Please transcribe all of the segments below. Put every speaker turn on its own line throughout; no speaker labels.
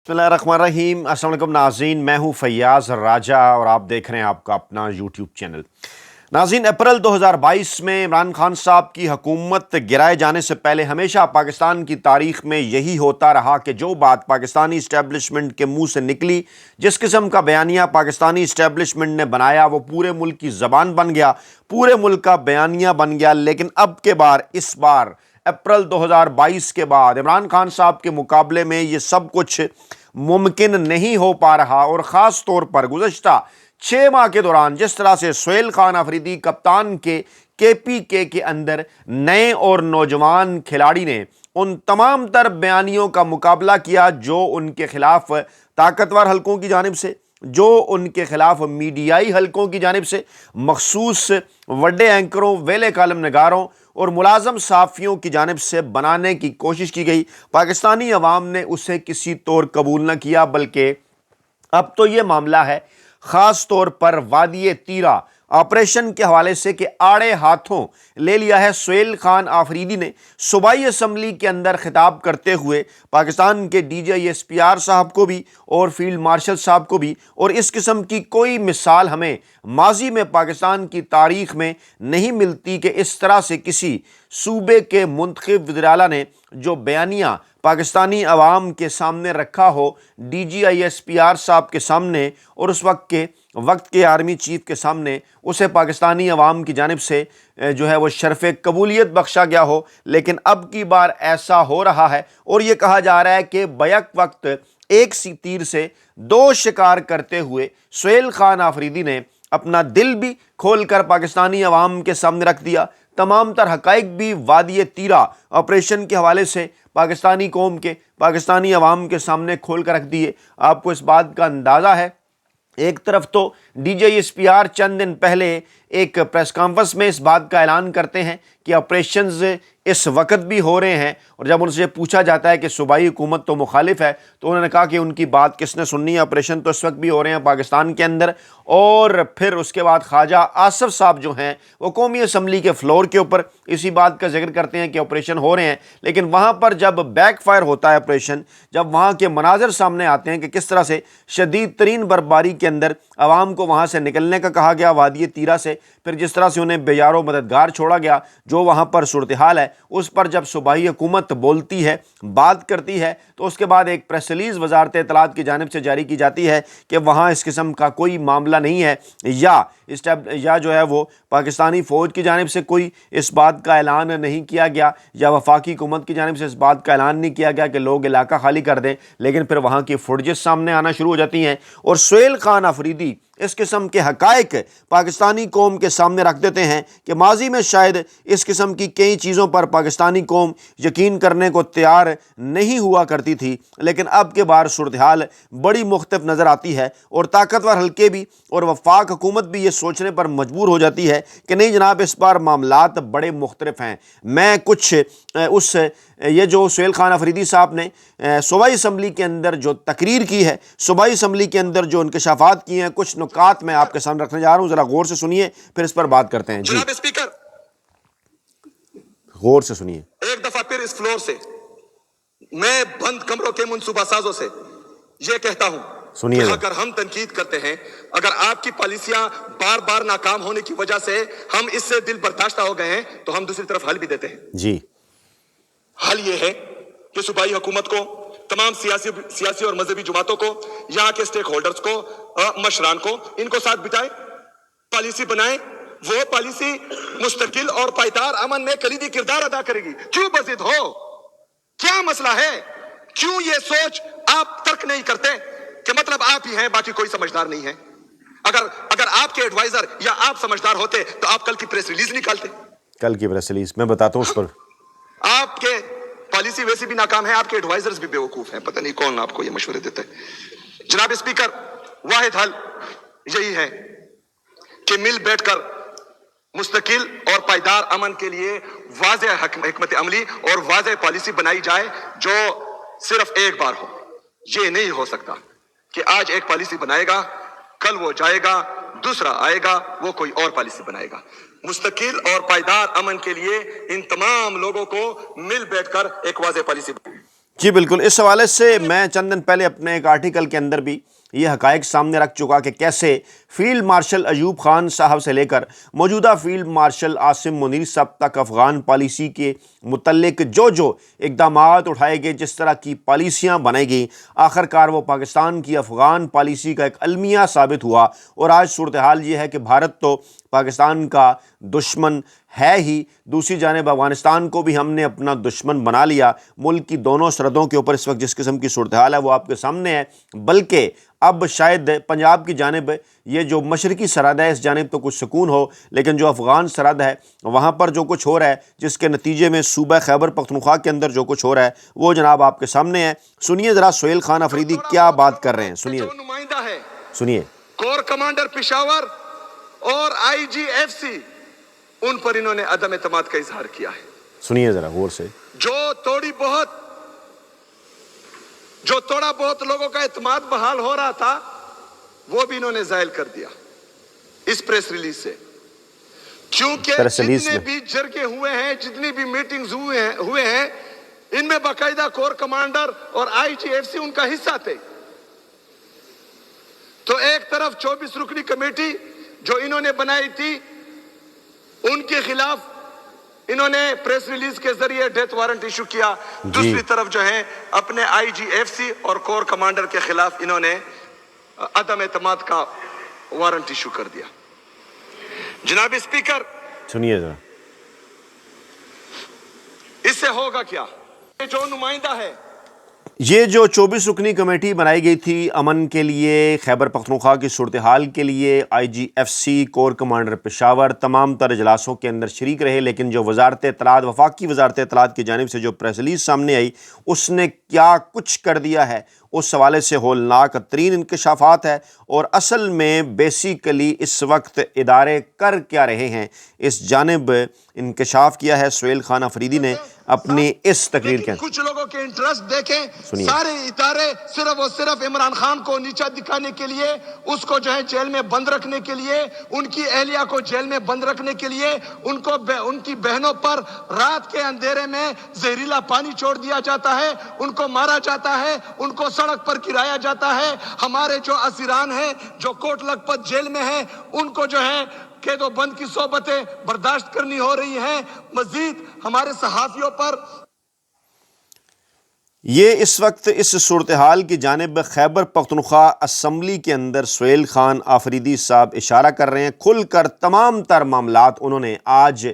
बिस्मिल्लाहिर्रहमानिर्रहीम। अस्सलाम वालेकुम नाज़रीन, मैं हूं फैयाज़ राजा और आप देख रहे हैं आपका अपना यूट्यूब चैनल। नाज़रीन, अप्रैल 2022 में इमरान खान साहब की हुकूमत गिराए जाने से पहले हमेशा पाकिस्तान की तारीख में यही होता रहा कि जो बात पाकिस्तानी इस्टेब्लिशमेंट के मुंह से निकली, जिस किस्म का बयानिया पाकिस्तानी इस्टेब्लिशमेंट ने बनाया, वो पूरे मुल्क की ज़बान बन गया, पूरे मुल्क का बयानिया बन गया। लेकिन अब के बार इस बार अप्रैल 2022 के बाद इमरान खान साहब के मुकाबले में ये सब कुछ मुमकिन नहीं हो पा रहा। और ख़ास तौर पर गुज़श्ता 6 माह के दौरान जिस तरह से सुहेल खान अफरीदी कप्तान के KPK के अंदर नए और नौजवान खिलाड़ी ने उन तमाम तर बयानियों का मुकाबला किया जो उनके खिलाफ ताकतवर हलकों की जानिब से, जो उनके खिलाफ मीडियाई हलकों की जानिब से, मखसूस वड्डे एंकरों, वेले कालम नगारों और मुलाजम सहाफ़ियों की जानिब से बनाने की कोशिश की गई, पाकिस्तानी अवाम ने उसे किसी तौर कबूल न किया। बल्कि अब तो ये मामला है ख़ास तौर पर वादी तीरा ऑपरेशन के हवाले से कि आड़े हाथों ले लिया है सुहेल खान आफरीदी ने। सूबाई असम्बली के अंदर खिताब करते हुए पाकिस्तान के DGISPR साहब को भी और फील्ड मार्शल साहब को भी, और इस किस्म की कोई मिसाल हमें माजी में पाकिस्तान की तारीख में नहीं मिलती कि इस तरह से किसी सूबे के मुंतखब वज़ीर-ए-आला ने जो बयानिया पाकिस्तानी अवाम के सामने रखा हो, DGISPR साहब के सामने और उस वक्त के आर्मी चीफ के सामने, उसे पाकिस्तानी अवाम की जानिब से जो है वो शर्फ़ कबूलियत बख्शा गया हो। लेकिन अब की बार ऐसा हो रहा है और ये कहा जा रहा है कि बैक वक्त एक सी तीर से दो शिकार करते हुए सुहेल खान आफरीदी ने अपना दिल भी खोल कर पाकिस्तानी अवाम के सामने रख दिया, तमाम तर हक़ाइक़ भी वादी तीरा ऑपरेशन के हवाले से पाकिस्तानी कौम के, पाकिस्तानी अवाम के सामने खोल कर रख दिए। आपको इस बात का अंदाज़ा है, एक तरफ तो DGISPR चंद दिन पहले एक प्रेस कॉन्फ्रेंस में इस बात का ऐलान करते हैं कि ऑपरेशंस इस वक्त भी हो रहे हैं, और जब उनसे पूछा जाता है कि सूबाई हुकूमत तो मुखालिफ है, तो उन्होंने कहा कि उनकी बात किसने सुननी है, ऑपरेशन तो इस वक्त भी हो रहे हैं पाकिस्तान के अंदर। और फिर उसके बाद ख्वाजा आसफ साहब जो हैं वो कौमी असम्बली के फ्लोर के ऊपर इसी बात का जिक्र करते हैं कि ऑपरेशन हो रहे हैं। लेकिन वहाँ पर जब बैक फायर होता है ऑपरेशन, जब वहाँ के मनाजर सामने आते हैं कि किस तरह से शदीद तरीन बर्फबारी के अंदर आवाम को वहाँ से निकलने का कहा गया वादी तीरा से, फिर जिस तरह से उन्हें बेयारो मददगार छोड़ा गया, जो वहाँ पर सूरत हाल है उस पर जब सूबाई हुकूमत बोलती है, बात करती है, तो उसके बाद एक प्रेस रिलीज़ वजारत इत्तलात की जानिब से जारी की जाती है कि वहाँ इस किस्म का कोई मामला नहीं है, या जो है वो पाकिस्तानी फ़ौज की जानिब से कोई इस बात का ऐलान नहीं किया गया, या वफाकी हुकूमत की जानिब से इस बात का ऐलान नहीं किया गया कि लोग इलाका खाली कर दें। लेकिन फिर वहाँ की फुटेजेस सामने आना शुरू हो जाती हैं और सुहेल खान अफरीदी इस किस्म के हक़ाइक़ पाकिस्तानी कौम के सामने रख देते हैं कि माजी में शायद इस किस्म की कई चीज़ों पर पाकिस्तानी कौम यकीन करने को तैयार नहीं हुआ करती थी। लेकिन अब के बार सूरत हाल बड़ी मुख्तलिफ नज़र आती है और ताकतवर हल्के भी और वफाक हुकूमत भी ये सोचने पर मजबूर हो जाती है कि नहीं जनाब, इस बार मामलात बड़े मुख्तलिफ हैं। मैं कुछ ये जो सुहेल खान अफरीदी साहब ने सूबाई असम्बली के अंदर जो तकरीर की है, सूबाई असम्बली के अंदर जो इंकशाफात किए हैं, कुछ नुकात मैं आपके सामने रखने जा रहा हूँ, ज़रा गौर से सुनिए, फिर इस पर बात करते हैं। जी
स्पीकर,
गौर से सुनिए।
एक दफा फिर इस फ्लोर से मैं बंद कमरों के मुनसूबा साजों से ये कहता हूं,
सुनिए।
अगर हम तनकीद करते हैं, अगर आपकी पॉलिसियां बार बार नाकाम होने की वजह से हम इससे दिल बर्दाश्ता हो गए हैं, तो हम दूसरी तरफ हल भी देते हैं।
जी,
हल ये है कि सूबाई हुकूमत को, तमाम सियासी और मजहबी जमातों को, यहाँ के स्टेक होल्डर्स को, मशरान को, इनको साथ बिठाए, पॉलिसी बनाए। वो पॉलिसी मुस्तकिल और पायदार अमन में कलीदी किरदार अदा करेगी। क्यों बज़िद हो, क्या मसला है? क्यों ये सोच आप तर्क नहीं करते कि मतलब आप ही हैं, बाकी कोई समझदार नहीं है? अगर आपके एडवाइजर या आप समझदार होते तो आप कल की प्रेस रिलीज निकालते।
कल की प्रेस रिलीज मैं बताता हूँ उस पर।
आपके पॉलिसी वैसे भी नाकाम है, आपके एडवाइजर्स भी बेवकूफ हैं, पता नहीं कौन आपको ये मशवरे देता है। जनाब स्पीकर, वाहिद हल यही है कि मिल बैठकर मुस्तकिल और पायदार अमन के लिए वाज़ेह हिकमत अमली और वाज़ेह पॉलिसी बनाई जाए जो सिर्फ एक बार हो। ये नहीं हो सकता कि आज एक पॉलिसी बनाएगा, कल वो जाएगा, दूसरा आएगा, वो कोई और पॉलिसी बनाएगा। मुस्तकिल और पायदार अमन के लिए इन तमाम लोगों को मिल बैठकर एक वाज़ेह पॉलिसी
جی بالکل، اس حوالے سے میں چند دن پہلے اپنے ایک آرٹیکل کے اندر بھی یہ حقائق سامنے رکھ چکا کہ کیسے فیلڈ مارشل ایوب خان صاحب سے لے کر موجودہ فیلڈ مارشل عاصم منیر صاحب تک افغان پالیسی کے متعلق جو اقدامات اٹھائے گئے، جس طرح کی پالیسیاں بنائی گئیں، آخر کار وہ پاکستان کی افغان پالیسی کا ایک المیہ ثابت ہوا۔ اور آج صورتحال یہ ہے کہ بھارت تو پاکستان کا دشمن ہے ہی، دوسری جانب افغانستان کو بھی ہم نے اپنا دشمن بنا لیا۔ ملک کی دونوں سرحدوں کے اوپر اس وقت جس قسم کی صورتحال ہے وہ آپ کے سامنے ہے، بلکہ اب شاید پنجاب کی جانب یہ جو مشرقی سرحد ہے اس جانب تو کچھ سکون ہو، لیکن جو افغان سرحد ہے وہاں پر جو کچھ ہو رہا ہے، جس کے نتیجے میں صوبہ خیبر پختونخوا کے اندر جو کچھ ہو رہا ہے وہ جناب آپ کے سامنے ہے۔ سنیے ذرا سہیل خان افریدی کیا بات کر رہے ہیں، سنیے
نمائندہ ہے
سنیے
کور کمانڈر پشاور اور آئی جی ایف سی، ان پر انہوں نے عدم اعتماد کا اظہار کیا ہے۔
سنیے ذرا غور سے۔
جو تھوڑا بہت لوگوں کا اعتماد بحال ہو رہا تھا وہ بھی انہوں نے زائل کر دیا اس پریس ریلیز سے، کیونکہ جتنے بھی جرگے ہوئے ہیں، جتنی بھی میٹنگز ہوئے ہیں، ان میں باقاعدہ کور کمانڈر اور آئی جی ایف سی ان کا حصہ تھے۔ تو ایک طرف 24 رکنی کمیٹی جو انہوں نے بنائی تھی ان کے خلاف انہوں نے پریس ریلیز کے ذریعے ڈیتھ وارنٹ ایشو کیا، دوسری طرف جو ہے اپنے آئی جی ایف سی اور کور کمانڈر کے خلاف انہوں نے عدم اعتماد کا وارنٹ ایشو کر دیا۔ جناب اسپیکر،
سنیے ذرا،
اس سے ہوگا کیا؟ جو نمائندہ ہے،
یہ جو 24 رکنی کمیٹی بنائی گئی تھی امن کے لیے، خیبر پختونخوا کی صورتحال کے لیے، I G F C, corps commander Peshawar تمام تر اجلاسوں کے اندر شریک رہے، لیکن جو وزارت اطلاعات، وفاقی وزارت اطلاعات کی جانب سے جو پریس ریلیز سامنے آئی اس نے کیا کچھ کر دیا ہے، اس حوالے سے ہولناک ترین انکشافات ہے۔ اور اصل میں بیسیکلی اس وقت ادارے کر کیا رہے ہیں اس جانب انکشاف کیا ہے سہیل خان افریدی نے اپنی اس تقریر کے
کچھ لوگوں کے انٹرسٹ دیکھیں، سارے ادارے صرف اور صرف عمران خان کو نیچا دکھانے کے لیے، اس کو جو ہے جیل میں بند رکھنے کے لیے، ان کی اہلیہ کو جیل میں بند رکھنے کے لیے، ان کی بہنوں پر رات کے اندھیرے میں زہریلا پانی چھوڑ دیا جاتا ہے، ان کو مارا جاتا ہے، ان کو سڑک پر گرایا جاتا ہے۔ ہمارے جو اسیران ہیں جو کوٹ لکھپت جیل میں ہیں ان کو جو ہے قید و بند کی صحبتیں برداشت کرنی ہو رہی ہیں۔ مزید ہمارے صحافیوں پر
یہ اس وقت اس صورتحال کی جانب خیبر پختونخوا اسمبلی کے اندر سہیل خان آفریدی صاحب اشارہ کر رہے ہیں، کھل کر تمام تر معاملات انہوں نے آج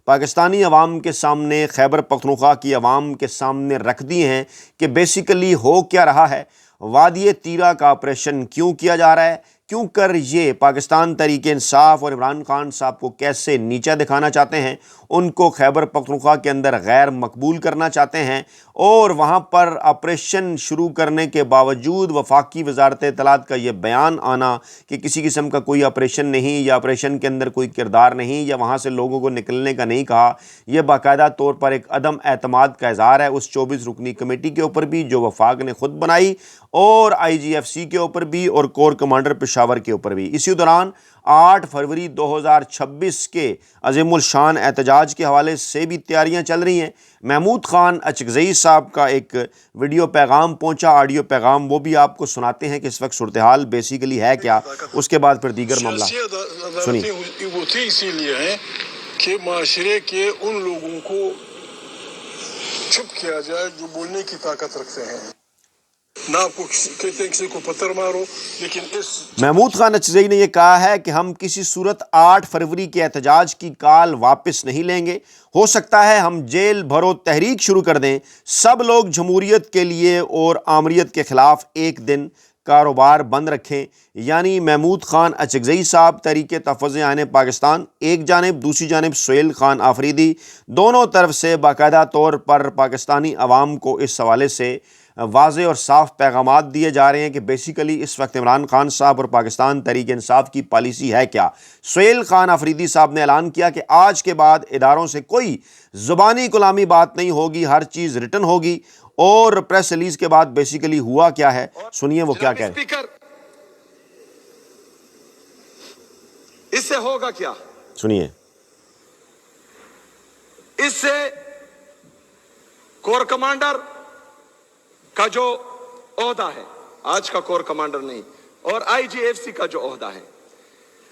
پاکستانی عوام کے سامنے، خیبر پختونخوا کی عوام کے سامنے رکھ دی ہیں کہ بیسیکلی ہو کیا رہا ہے، وادی تیرا کا آپریشن کیوں کیا جا رہا ہے، کیوں کر یہ پاکستان تحریک انصاف اور عمران خان صاحب کو کیسے نیچا دکھانا چاہتے ہیں، ان کو خیبر پختونخوا کے اندر غیر مقبول کرنا چاہتے ہیں، اور وہاں پر آپریشن شروع کرنے کے باوجود وفاقی وزارت اطلاعات کا یہ بیان آنا کہ کسی قسم کا کوئی آپریشن نہیں یا آپریشن کے اندر کوئی کردار نہیں یا وہاں سے لوگوں کو نکلنے کا نہیں کہا، یہ باقاعدہ طور پر ایک عدم اعتماد کا اظہار ہے اس 24 رکنی کمیٹی کے اوپر بھی جو وفاق نے خود بنائی، اور آئی جی ایف سی کے اوپر بھی، اور کور کمانڈر پشاور کے اوپر بھی۔ اسی دوران 8 فروری 2026 کے عظیم الشان احتجاج کے حوالے سے بھی تیاریاں چل رہی ہیں۔ محمود خان اچکزئی صاحب کا ایک ویڈیو پیغام پہنچا، آڈیو پیغام، وہ بھی آپ کو سناتے ہیں کہ اس وقت صورتحال بیسیکلی ہے کیا، اس کے بعد پھر دیگر معاملہ سنیے۔
ہوتی اسی لیے ہے کہ معاشرے کے ان لوگوں کو چپ کیا جائے جو بولنے کی طاقت رکھتے ہیں، نہ آپ کو کہتے ہیں کسی کو پتھر مارو، لیکن اس
محمود خان اچکزئی نے یہ کہا ہے کہ ہم کسی صورت 8 فروری کے احتجاج کی کال واپس نہیں لیں گے، ہو سکتا ہے ہم جیل بھرو تحریک شروع کر دیں، سب لوگ جمہوریت کے لیے اور آمریت کے خلاف ایک دن کاروبار بند رکھیں۔ یعنی محمود خان اچکزئی صاحب تحریک تحفظ آئین پاکستان ایک جانب، دوسری جانب سہیل خان آفریدی، دونوں طرف سے باقاعدہ طور پر پاکستانی عوام کو اس حوالے سے واضح اور صاف پیغامات دیے جا رہے ہیں کہ بیسیکلی اس وقت عمران خان صاحب اور پاکستان تحریک انصاف کی پالیسی ہے کیا۔ سہیل خان آفریدی صاحب نے اعلان کیا کہ آج کے بعد اداروں سے کوئی زبانی کلامی بات نہیں ہوگی، ہر چیز ریٹن ہوگی، اور پریس ریلیز کے بعد بیسیکلی ہوا کیا ہے، سنیے وہ کیا کہہ رہے ہیں۔
اس سے ہوگا کیا؟
سنیے۔
اس سے کور کمانڈر का जो ओहदा है, आज का कोर कमांडर नहीं, और आईजीएफसी का जो ओहदा है,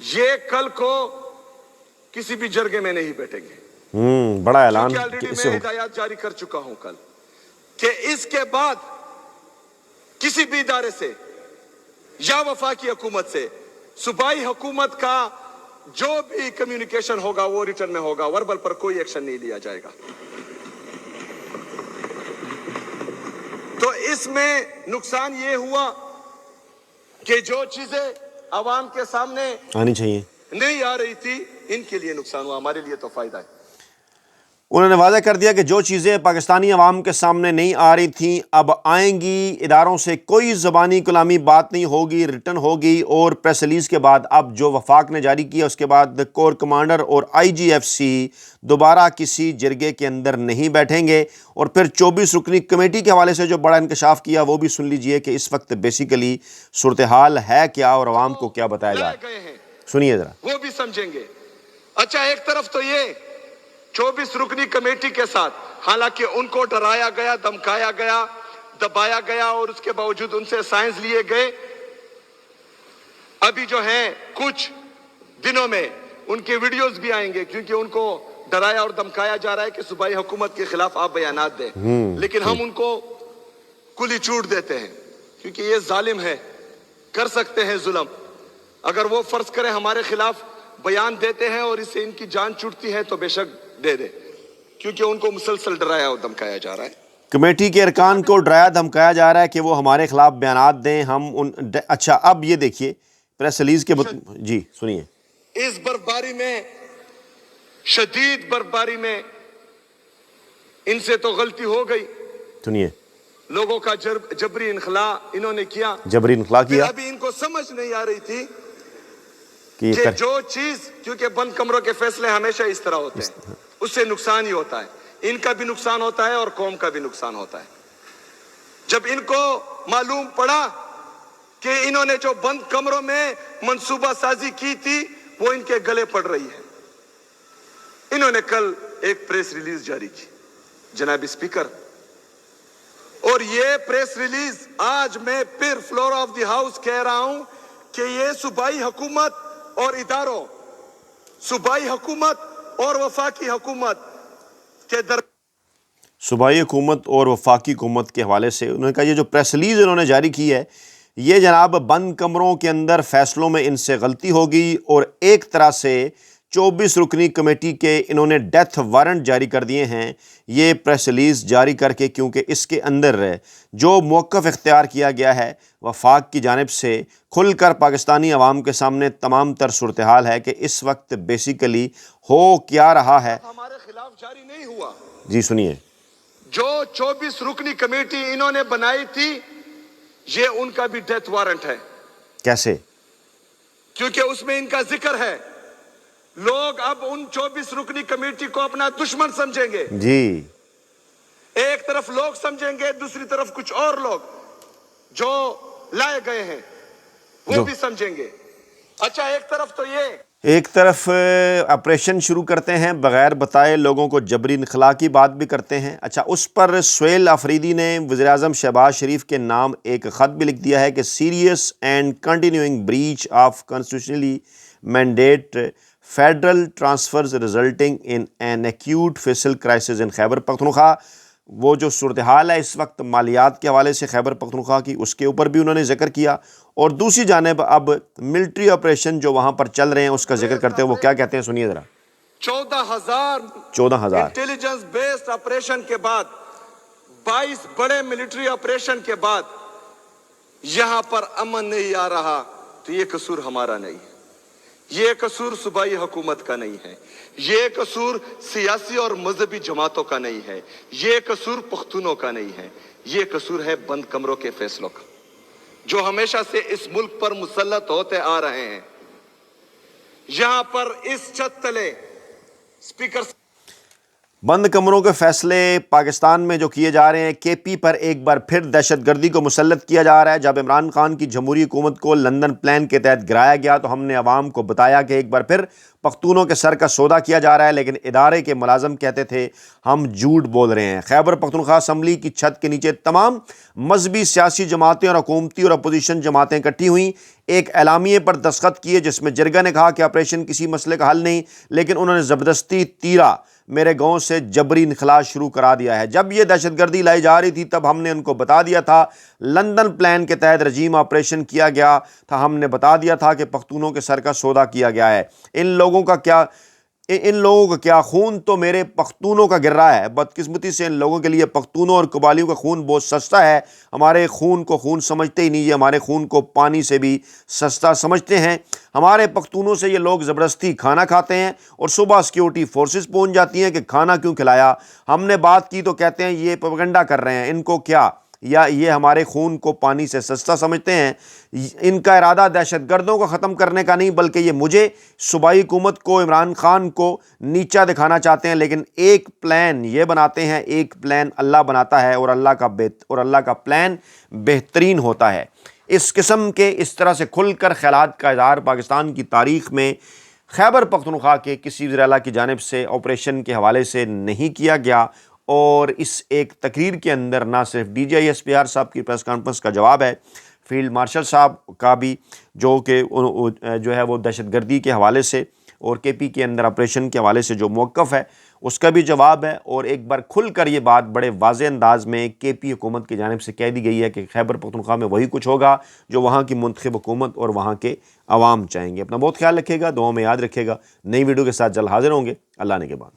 ये कल को किसी भी जरगे में नहीं बैठेंगे।
बड़ा ऐलान
क्योंकि ऑलरेडी
इससे
मैं
होगा।
हिदायत जारी कर चुका हूं कल कि इसके बाद किसी भी इदारे से या वफाकी हुकूमत से सूबाई हुकूमत का जो भी कम्युनिकेशन होगा वो रिटर्न में होगा, वर्बल पर कोई एक्शन नहीं लिया जाएगा। तो इसमें नुकसान ये हुआ कि जो चीजें आवाम के सामने
आनी चाहिए
नहीं आ रही थी, इनके लिए नुकसान हुआ, हमारे लिए तो फायदा है।
उन्होंने वादा कर दिया कि जो चीज़ें पाकिस्तानी अवाम के सामने नहीं आ रही थीं अब आएंगी। इदारों से कोई ज़बानी कलामी बात नहीं होगी, रिटर्न होगी। और प्रेस रिलीज़ के बाद अब जो वफाक ने जारी किया उसके बाद कोर कमांडर और आईजीएफसी दोबारा किसी जरगे के अंदर नहीं बैठेंगे। और फिर 24 रुकनी कमेटी के हवाले से जो बड़ा इंकशाफ किया वो भी सुन लीजिए कि इस वक्त बेसिकली सूरत हाल है क्या और आवाम को क्या बताया जा रहा है। सुनिए ज़रा,
वो भी समझेंगे। अच्छा, एक तरफ तो ये 24 रुकनी कमेटी के साथ, हालांकि उनको डराया गया, धमकाया गया, दबाया गया और उसके बावजूद उनसे साइंस लिए गए। अभी जो है कुछ दिनों में उनके वीडियोस भी आएंगे, क्योंकि उनको डराया और धमकाया जा रहा है कि सूबाई हुकूमत के खिलाफ आप बयानात दें। लेकिन हम उनको कुली छूट देते हैं, क्योंकि ये जालिम है, कर सकते हैं जुल्म। अगर वो फर्ज करें हमारे खिलाफ बयान देते हैं और इससे इनकी जान छूटती है तो बेशक दे दे, क्योंकि उनको मुसलसल डराया और धमकाया जा रहा है।
कमेटी के अरकान को डराया धमकाया जा रहा है कि वो हमारे खिलाफ बयानात दें। हम उन अच्छा, अब ये देखिए प्रेस रिलीज के जी सुनिए।
इस बर्फबारी में, शदीद बर्फबारी में इनसे तो गलती हो गई, सुनिए। लोगों का जबरी इनखला इन्होंने किया,
जबरी इनखला किया।
अभी इनको समझ नहीं आ रही थी कि जो चीज, क्योंकि बंद कमरों के फैसले हमेशा इस तरह होते हैं, उससे नुकसान ही होता है, इनका भी नुकसान होता है और कौम का भी नुकसान होता है। जब इनको मालूम पड़ा कि इन्होंने जो बंद कमरों में मंसूबा साजी की थी वो इनके गले पड़ रही है, इन्होंने कल एक प्रेस रिलीज जारी की, जनाब स्पीकर। और ये प्रेस रिलीज आज मैं फिर फ्लोर ऑफ द हाउस कह रहा हूं कि ये सूबाई हुकूमत और इदारों, सूबाई हुकूमत और वफाकी हुकूमत के दर सूबाई हुकूमत और वफाकी हुकूमत के हवाले से उन्होंने कहा ये जो प्रेस रिलीज इन्होंने जारी की है ये जनाब बंद कमरों के अंदर फैसलों में इनसे गलती होगी। और एक तरह से 24 रुकनी कमेटी के इन्होंने डेथ वारंट जारी कर दिए हैं ये प्रेस रिलीज़ जारी करके, क्योंकि इसके अंदर जो मौक़िफ़ इख्तियार किया गया है वफाक की जानिब से खुलकर पाकिस्तानी अवाम के सामने तमाम तर सूरत हाल है कि इस वक्त बेसिकली हो क्या रहा है, हमारे खिलाफ जारी नहीं हुआ। जी सुनिए। जो 24 रुकनी कमेटी इन्होंने बनाई थी ये उनका भी डेथ वारंट है। कैसे? क्योंकि उसमें इनका जिक्र है। लोग अब उन 24 रुकनी कमेटी को अपना दुश्मन समझेंगे जी। एक तरफ लोग समझेंगे, दूसरी तरफ कुछ और लोग जो लाए गए हैं वो भी समझेंगे। अच्छा, एक तरफ तो ये, एक तरफ ऑपरेशन शुरू करते हैं बग़ैर बताए लोगों को जबरी इनखला की बात भी करते हैं। अच्छा, उस पर सुहेल अफरीदी ने वज़ीर-ए-आज़म शहबाज शरीफ के नाम एक ख़त भी लिख दिया है कि serious and continuing breach of constitutionally mandate federal transfers resulting in an acute fiscal crisis in Khyber Pakhtunkhwa. वो जो सूरत हाल है इस वक्त मालियात के हवाले से खैबर पख्तूनख्वा की, उसके ऊपर भी उन्होंने जिक्र किया। और दूसरी जानिब अब मिलिट्री ऑपरेशन जो वहाँ पर चल रहे हैं उसका जिक्र करते हैं, वो क्या कहते हैं सुनिए ज़रा। 14,000 इंटेलिजेंस बेस्ड ऑपरेशन के बाद, 22 बड़े मिलिट्री ऑपरेशन के बाद यहाँ पर अमन नहीं आ रहा, तो ये कसूर हमारा नहीं है, ये कसूर सूबाई हुकूमत का नहीं है, ये कसूर सियासी और मजहबी जमातों का नहीं है, ये कसूर पख्तूनों का नहीं है, ये कसूर है बंद कमरों के फैसलों का जो हमेशा से इस मुल्क पर मुसल्लत होते आ रहे हैं। यहां पर इस छत तले स्पीकर
بند کمروں کے فیصلے پاکستان میں جو کیے جا رہے ہیں، کے پی پر ایک بار پھر دہشت گردی کو مسلط کیا جا رہا ہے۔ جب عمران خان کی جمہوری حکومت کو لندن پلان کے تحت گرایا گیا تو ہم نے عوام کو بتایا کہ ایک بار پھر پختونوں کے سر کا سودا کیا جا رہا ہے، لیکن ادارے کے ملازم کہتے تھے ہم جھوٹ بول رہے ہیں۔ خیبر پختونخوا اسمبلی کی چھت کے نیچے تمام مذہبی سیاسی جماعتیں اور حکومتی اور اپوزیشن جماعتیں اکٹھی ہوئیں، ایک اعلامیے پر دستخط کیے جس میں جرگا نے کہا کہ آپریشن کسی مسئلے کا حل نہیں، لیکن انہوں نے زبردستی تیرا میرے گاؤں سے جبری انخلاء شروع کرا دیا ہے۔ جب یہ دہشت گردی لائی جا رہی تھی تب ہم نے ان کو بتا دیا تھا، لندن پلان کے تحت رجیم آپریشن کیا گیا تھا، ہم نے بتا دیا تھا کہ پختونوں کے سر کا سودا کیا گیا ہے۔ ان لوگوں کا کیا خون تو میرے پختونوں کا گر رہا ہے۔ بدقسمتی سے ان لوگوں کے لیے پختونوں اور قبائلیوں کا خون بہت سستا ہے۔ ہمارے خون کو خون سمجھتے ہی نہیں، یہ ہمارے خون کو پانی سے بھی سستا سمجھتے ہیں۔ ہمارے پختونوں سے یہ لوگ زبردستی کھانا کھاتے ہیں اور صبح سیکیورٹی فورسز پہنچ جاتی ہیں کہ کھانا کیوں کھلایا۔ ہم نے بات کی تو کہتے ہیں یہ پروپیگنڈا کر رہے ہیں، ان کو کیا، یا یہ ہمارے خون کو پانی سے سستا سمجھتے ہیں۔ ان کا ارادہ دہشت گردوں کو ختم کرنے کا نہیں، بلکہ یہ مجھے صوبائی حکومت کو، عمران خان کو نیچا دکھانا چاہتے ہیں۔ لیکن ایک پلان یہ بناتے ہیں، ایک پلان اللہ بناتا ہے، اور اللہ کا پلان بہترین ہوتا ہے۔ اس قسم کے اس طرح سے کھل کر خیالات کا اظہار پاکستان کی تاریخ میں خیبر پختونخوا کے کسی وزیر اعلیٰ کی جانب سے آپریشن کے حوالے سے نہیں کیا گیا، اور اس ایک تقریر کے اندر نہ صرف D G I S P R صاحب کی پریس کانفرنس کا جواب ہے، فیلڈ مارشل صاحب کا بھی جو ہے وہ دہشت گردی کے حوالے سے اور کے پی کے اندر آپریشن کے حوالے سے جو موقف ہے اس کا بھی جواب ہے، اور ایک بار کھل کر یہ بات بڑے واضح انداز میں کے پی حکومت کی جانب سے کہہ دی گئی ہے کہ خیبر پختونخوا میں وہی کچھ ہوگا جو وہاں کی منتخب حکومت اور وہاں کے عوام چاہیں گے۔ اپنا بہت خیال رکھیے گا، دعاؤں میں یاد رکھیے گا۔ نئی ویڈیو کے ساتھ جلد حاضر ہوں گے۔ اللہ نے کے بعد۔